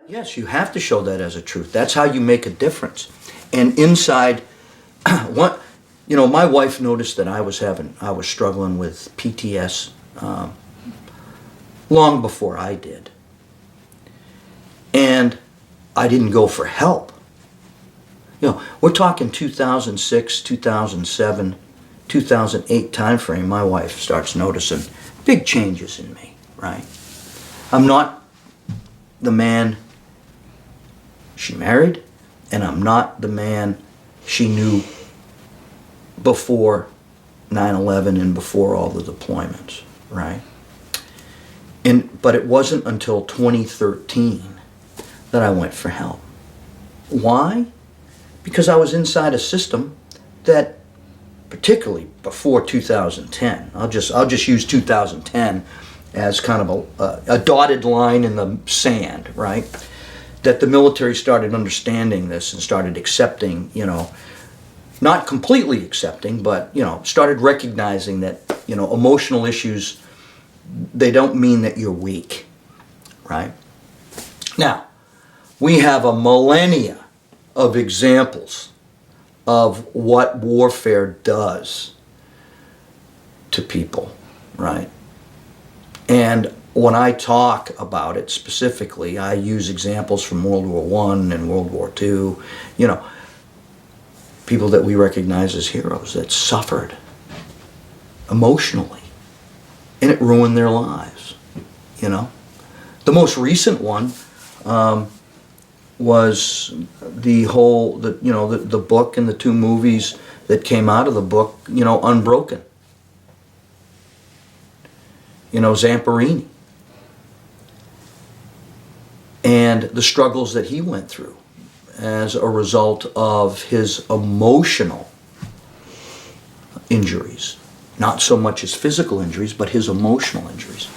Yes, you have to show that as a truth. That's how you make a difference. And inside, what, my wife noticed that I was struggling with PTS long before I did. And I didn't go for help. We're talking 2006, 2007, 2008 time frame. My wife starts noticing big changes in me, right? I'm not the man she married, and I'm not the man she knew before 9/11 and before all the deployments, right? But it wasn't until 2013 that I went for help. Why? Because I was inside a system that, particularly before 2010, I'll just use 2010 as kind of a dotted line in the sand, right? That the military started understanding this and started accepting, not completely accepting, but, started recognizing that, emotional issues, they don't mean that you're weak, right? Now, we have a millennia of examples of what warfare does to people, right? And when I talk about it specifically, I use examples from World War I and World War II, people that we recognize as heroes that suffered emotionally, and it ruined their lives, The most recent one was the book and the two movies that came out of the book, Unbroken. Zamperini. And the struggles that he went through as a result of his emotional injuries. Not so much his physical injuries, but his emotional injuries.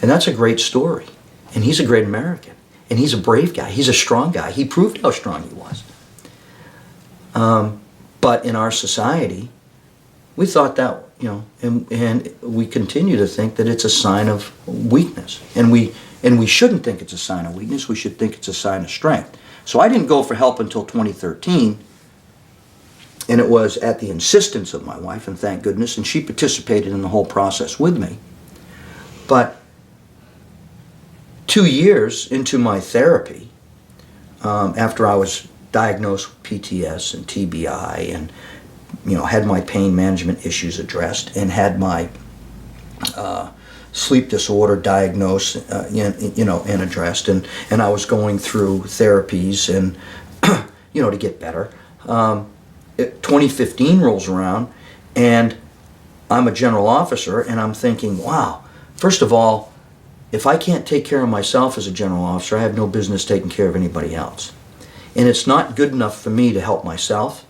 And that's a great story. And he's a great American. And he's a brave guy. He's a strong guy. He proved how strong he was. But in our society, we thought that, and we continue to think that it's a sign of weakness. And we shouldn't think it's a sign of weakness. We should think it's a sign of strength. So I didn't go for help until 2013. And it was at the insistence of my wife, and thank goodness, and she participated in the whole process with me. But 2 years into my therapy, after I was diagnosed with PTS and TBI and had my pain management issues addressed and had my sleep disorder diagnosed, and addressed, and I was going through therapies and, to get better. 2015 rolls around, and I'm a general officer, and I'm thinking, wow, first of all, if I can't take care of myself as a general officer, I have no business taking care of anybody else. And it's not good enough for me to help myself.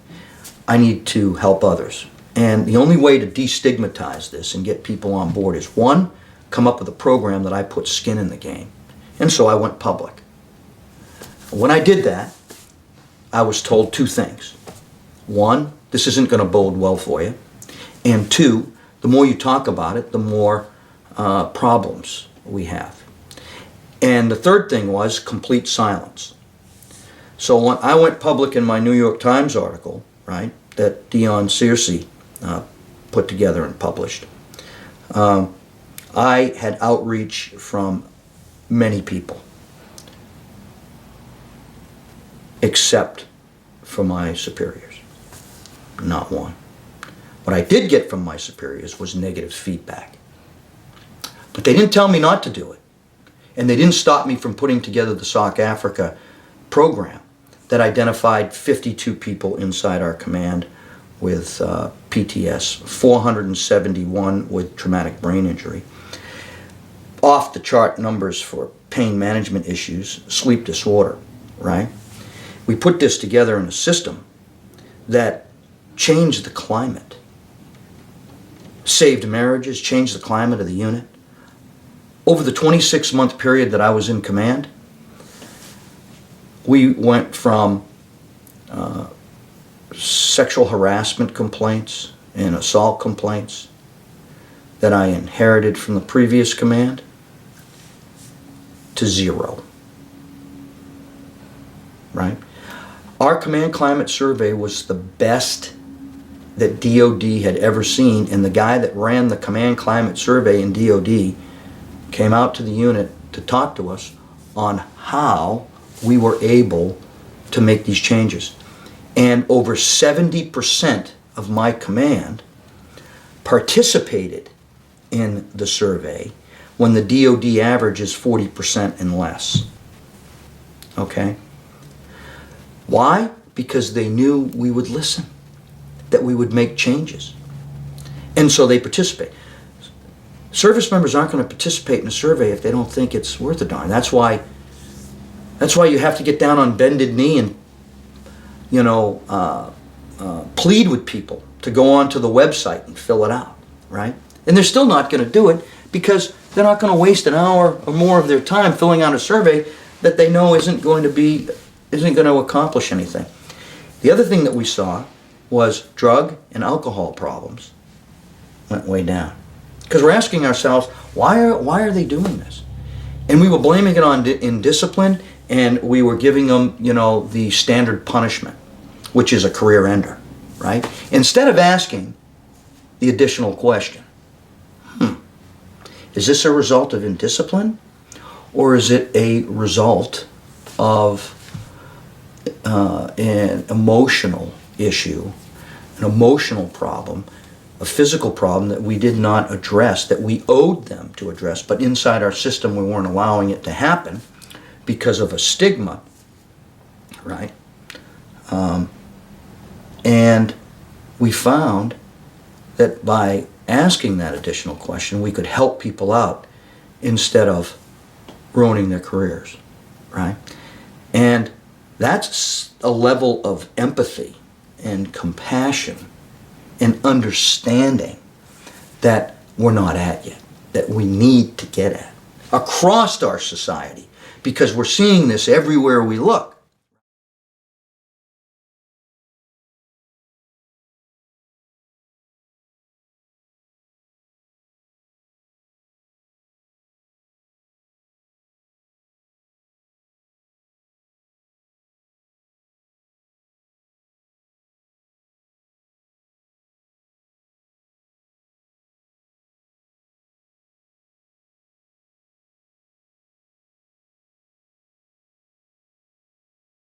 I need to help others. And the only way to destigmatize this and get people on board is, one, come up with a program that I put skin in the game. And so I went public. When I did that, I was told two things. One, this isn't going to bode well for you. And two, the more you talk about it, the more problems we have. And the third thing was complete silence. So when I went public in my New York Times article, right, that Dion Searcy put together and published, I had outreach from many people, except for my superiors. Not one. What I did get from my superiors was negative feedback. But they didn't tell me not to do it. And they didn't stop me from putting together the SOC Africa program that identified 52 people inside our command with PTS, 471 with traumatic brain injury, off the chart numbers for pain management issues, sleep disorder, right? We put this together in a system that changed the climate, saved marriages, changed the climate of the unit. Over the 26-month period that I was in command, we went from sexual harassment complaints and assault complaints that I inherited from the previous command to zero. right? Our command climate survey was the best that DOD had ever seen, and the guy that ran the command climate survey in DOD came out to the unit to talk to us on how we were able to make these changes. And over 70% of my command participated in the survey when the DOD average is 40% and less. Okay? Why? Because they knew we would listen, that we would make changes. And so they participate. Service members aren't going to participate in a survey if they don't think it's worth a darn. That's why you have to get down on bended knee and, plead with people to go onto the website and fill it out, right? And they're still not going to do it because they're not going to waste an hour or more of their time filling out a survey that they know isn't going to accomplish anything. The other thing that we saw was drug and alcohol problems went way down. Because we're asking ourselves, why are they doing this? And we were blaming it on indiscipline, and we were giving them, the standard punishment, which is a career ender, right? Instead of asking the additional question, is this a result of indiscipline, or is it a result of an emotional issue, an emotional problem, a physical problem that we did not address, that we owed them to address, but inside our system we weren't allowing it to happen because of a stigma, right? And we found that by asking that additional question, we could help people out instead of ruining their careers, right? And that's a level of empathy and compassion and understanding that we're not at yet, that we need to get at across our society, because we're seeing this everywhere we look.